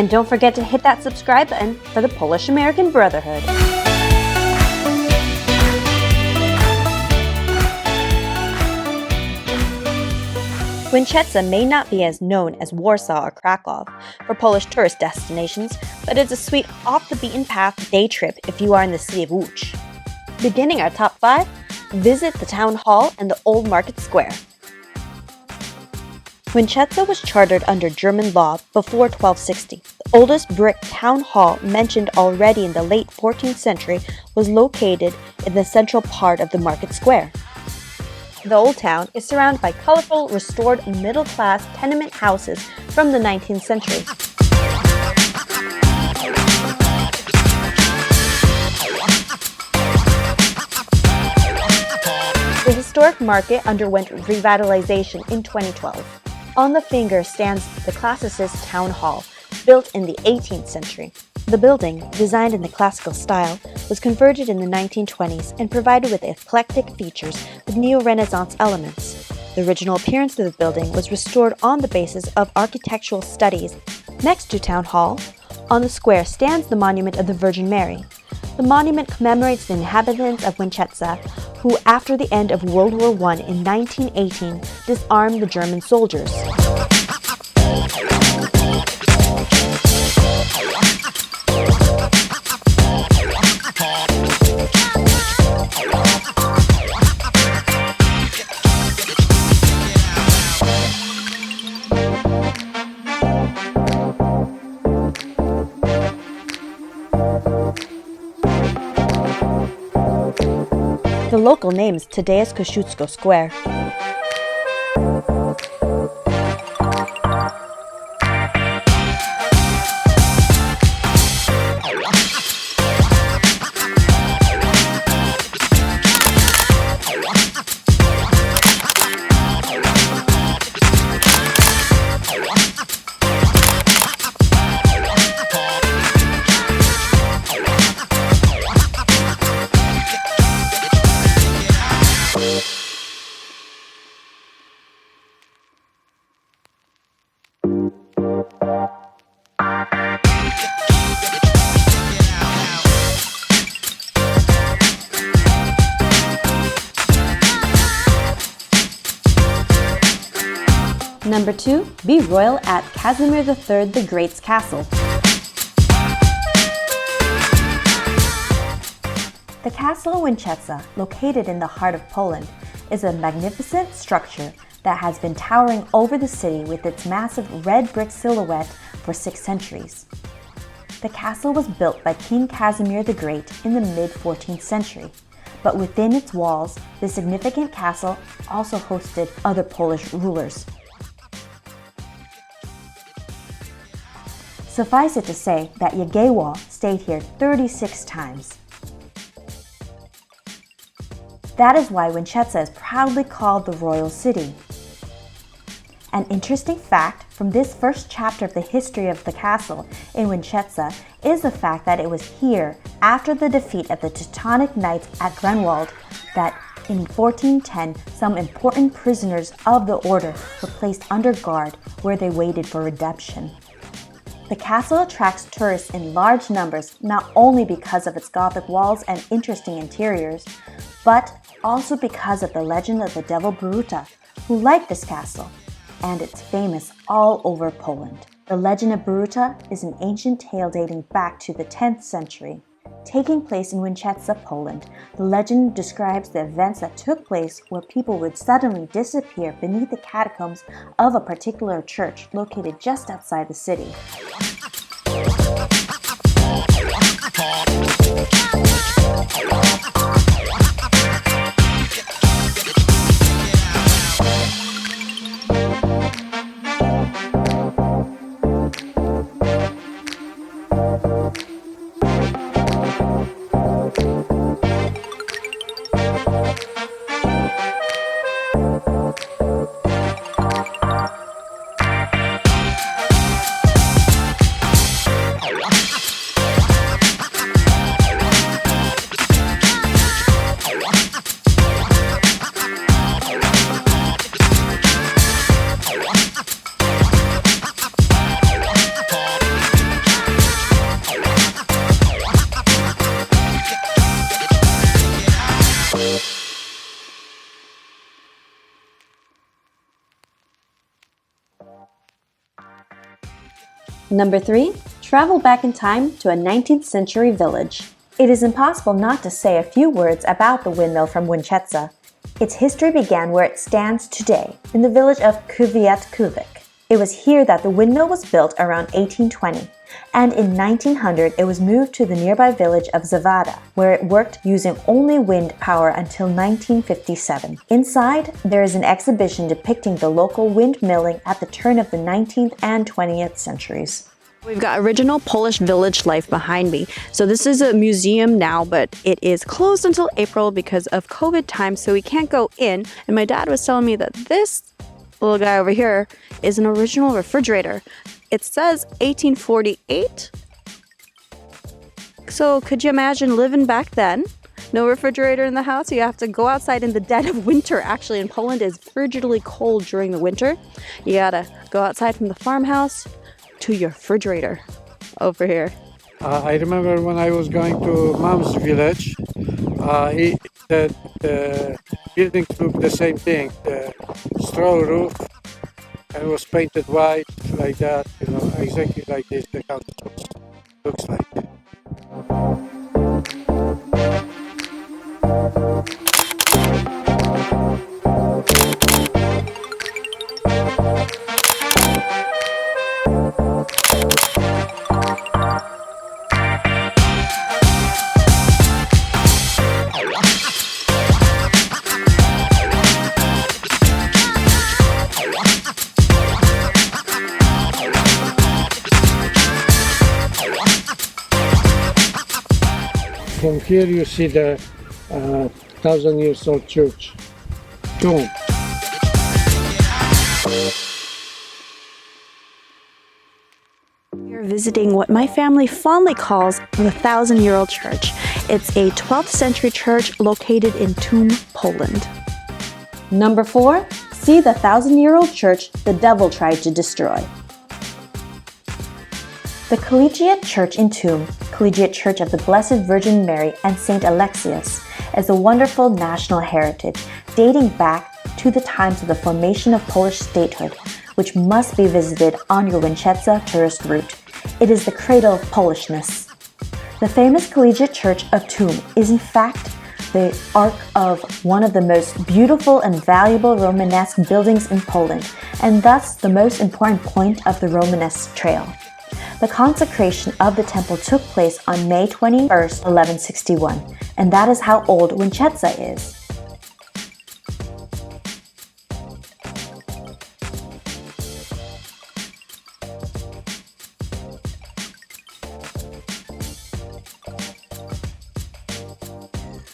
And don't forget to hit that subscribe button for the Polish American Brotherhood. Łęczyca may not be as known as Warsaw or Krakow for Polish tourist destinations, but it's a sweet off-the-beaten-path day trip if you are in the city of Łódź. Beginning our top 5, visit the town hall and the old market square. Łęczyca was chartered under German law before 1260. The oldest brick town hall mentioned already in the late 14th century was located in the central part of the market square. The old town is surrounded by colorful, restored middle-class tenement houses from the 19th century. The historic market underwent revitalization in 2012. On the finger stands the classicist town hall, built in the 18th century. The building, designed in the classical style, was converted in the 1920s and provided with eclectic features with neo-Renaissance elements. The original appearance of the building was restored on the basis of architectural studies. Next to Town Hall, on the square stands the monument of the Virgin Mary. The monument commemorates the inhabitants of Łęczyca, who after the end of World War I in 1918 disarmed the German soldiers. The local name is Tadeusza Kościuszki Square. Number 2, be royal at Casimir III the Great's castle. The castle of Łęczyca, located in the heart of Poland, is a magnificent structure that has been towering over the city with its massive red brick silhouette for 6 centuries. The castle was built by King Casimir the Great in the mid-14th century, but within its walls, the significant castle also hosted other Polish rulers. Suffice it to say that Jagiełło stayed here 36 times. That is why Łęczyca is proudly called the Royal City. An interesting fact from this first chapter of the history of the castle in Łęczyca is the fact that it was here, after the defeat of the Teutonic Knights at Grunwald, that in 1410 some important prisoners of the order were placed under guard where they waited for redemption. The castle attracts tourists in large numbers not only because of its Gothic walls and interesting interiors, but also because of the legend of the devil Boruta, who liked this castle, and it's famous all over Poland. The legend of Boruta is an ancient tale dating back to the 10th century. Taking place in Łęczyca, Poland, the legend describes the events that took place where people would suddenly disappear beneath the catacombs of a particular church located just outside the city. Number 3. Travel back in time to a 19th century village. It is impossible not to say a few words about the windmill from Łęczyce. Its history began where it stands today, in the village of Kwiatkówek. It was here that the windmill was built around 1820, and in 1900 it was moved to the nearby village of Zawada, where it worked using only wind power until 1957. Inside, there is an exhibition depicting the local windmilling at the turn of the 19th and 20th centuries. We've got original Polish village life behind me. So this is a museum now, but it is closed until April because of COVID time, so we can't go in. And my dad was telling me that this little guy over here is an original refrigerator. It says 1848. So could you imagine living back then? No refrigerator in the house. You have to go outside in the dead of winter. Actually, in Poland, it's frigidly cold during the winter. You gotta go outside from the farmhouse to your refrigerator over here. I remember when I was going to Mom's village, the buildings looked the same thing, the straw roof, and it was painted white like that, exactly like this the house looks like. From here you see the 1,000-year-old church, Tumie. We're visiting what my family fondly calls the 1,000-year-old church. It's a 12th century church located in Tumie, Poland. Number 4. See the 1,000-year-old church the devil tried to destroy. The Collegiate Church in Tumie, Collegiate Church of the Blessed Virgin Mary and Saint Alexeus, is a wonderful national heritage dating back to the times of the formation of Polish statehood, which must be visited on your ŁŁCZYKA tourist route. It is the cradle of Polishness. The famous Collegiate Church of Tumie is in fact the ark of one of the most beautiful and valuable Romanesque buildings in Poland, and thus the most important point of the Romanesque trail. The consecration of the temple took place on May 21st, 1161, and that is how old ŁŁCZYKA is.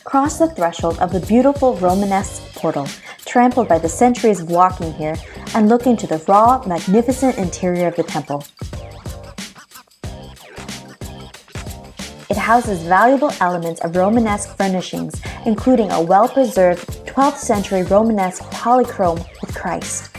Cross the threshold of the beautiful Romanesque portal, trampled by the centuries of walking here, and look into the raw, magnificent interior of the temple. It houses valuable elements of Romanesque furnishings, including a well-preserved 12th century Romanesque polychrome with Christ.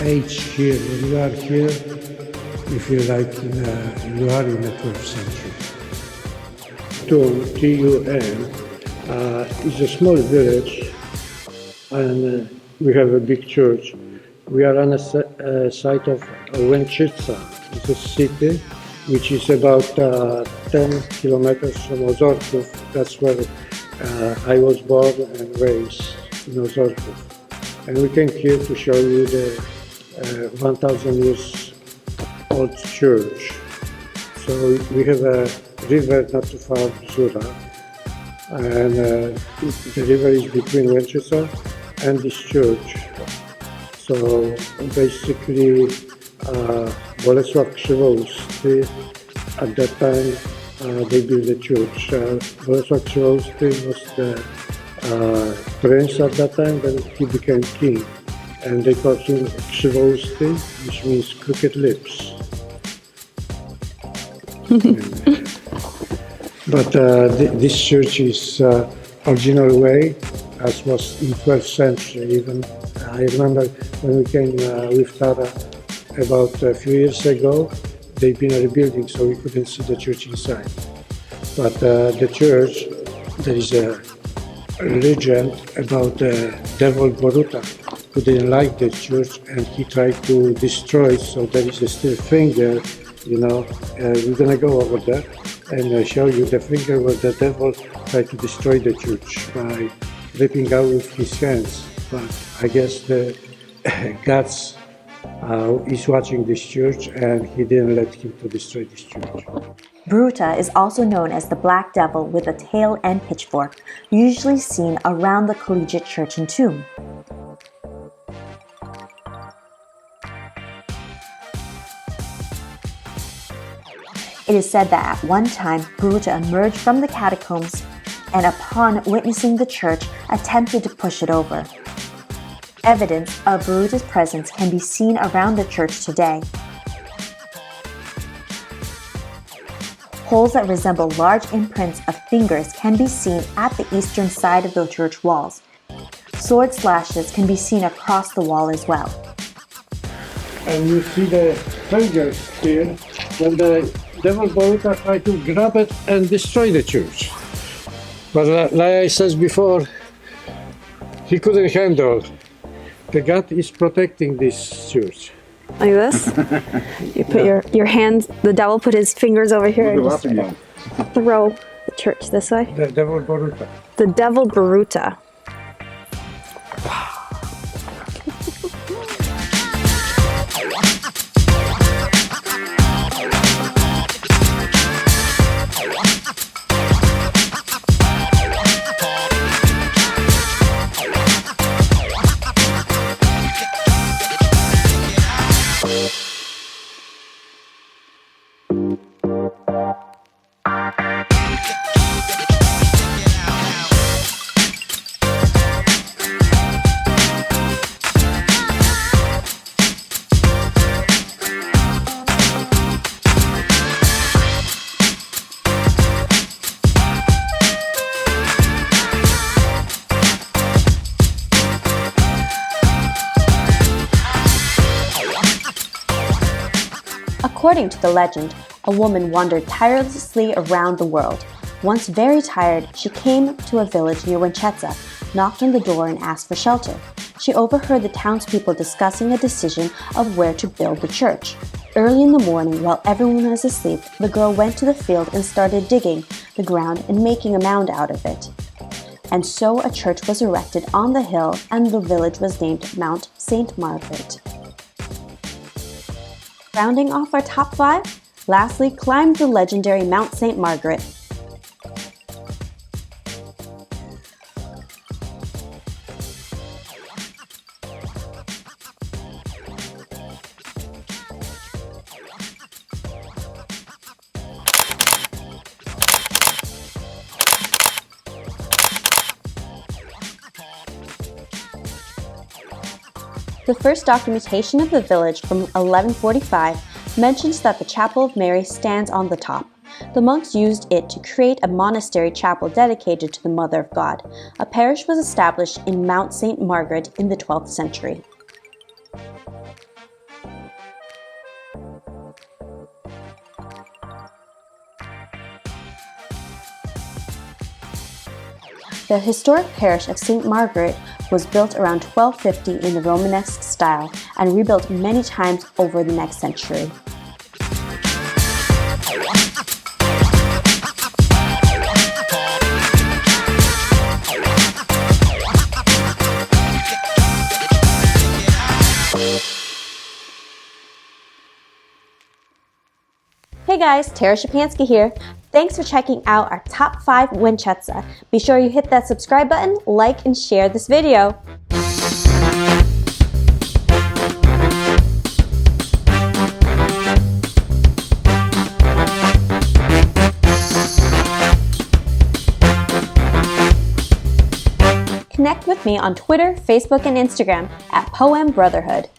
Age here, when you are here, you feel like you are in the 12th century. Tumie, is a small village, and we have a big church. We are on a site of Łęczyca. It's a city which is about 10 kilometers from Ozorków. That's where I was born and raised, in Ozorków. And we came here to show you the 1,000 years old church. So we have a river not too far, Góra, and the river is between Łęczyca and this church. So basically, Bolesław Krzywousty, at that time, they built the church. Bolesław Krzywousty was the prince at that time, then he became king. and they call him krzywousty, which means crooked lips. But this church is original way, as was in 12th century even. I remember when we came with Tara about a few years ago, they've been rebuilding, so we couldn't see the church inside. But the church, there is a legend about the devil Boruta, who didn't like the church and he tried to destroy it, so there is a still finger, you know. We're gonna go over there and show you the finger where the devil tried to destroy the church by ripping out with his hands. But I guess the God's is watching this church and he didn't let him to destroy this church. Boruta is also known as the Black Devil with a tail and pitchfork, usually seen around the Collegiate Church in Tumie. It is said that at one time, Boruta emerged from the catacombs and upon witnessing the church, attempted to push it over. Evidence of Boruta's presence can be seen around the church today. Holes that resemble large imprints of fingers can be seen at the eastern side of the church walls. Sword slashes can be seen across the wall as well. And you see the fingers here when the devil Boruta tried to grab it and destroy the church. But like I said before, he couldn't handle. The God is protecting this church. Like this? You put your hands, the devil put his fingers over here and just throw the church this way. The devil Boruta. The devil Boruta. According to the legend, a woman wandered tirelessly around the world. Once very tired, she came to a village near Łęczycy, knocked on the door and asked for shelter. She overheard the townspeople discussing a decision of where to build the church. Early in the morning, while everyone was asleep, the girl went to the field and started digging the ground and making a mound out of it. And so a church was erected on the hill and the village was named Mount St. Margaret. Rounding off our top 5, lastly, climb the legendary Mount St. Margaret. The first documentation of the village from 1145 mentions that the Chapel of Mary stands on the top. The monks used it to create a monastery chapel dedicated to the Mother of God. A parish was established in Mount St. Margaret in the 12th century. The historic parish of St. Margaret was built around 1250 in the Romanesque style and rebuilt many times over the next century. Hey guys, Tara Szczepanski here. Thanks for checking out our top 5 ŁŁCZYKA. Be sure you hit that subscribe button, like, and share this video. connect with me on Twitter, Facebook, and Instagram at Poem Brotherhood.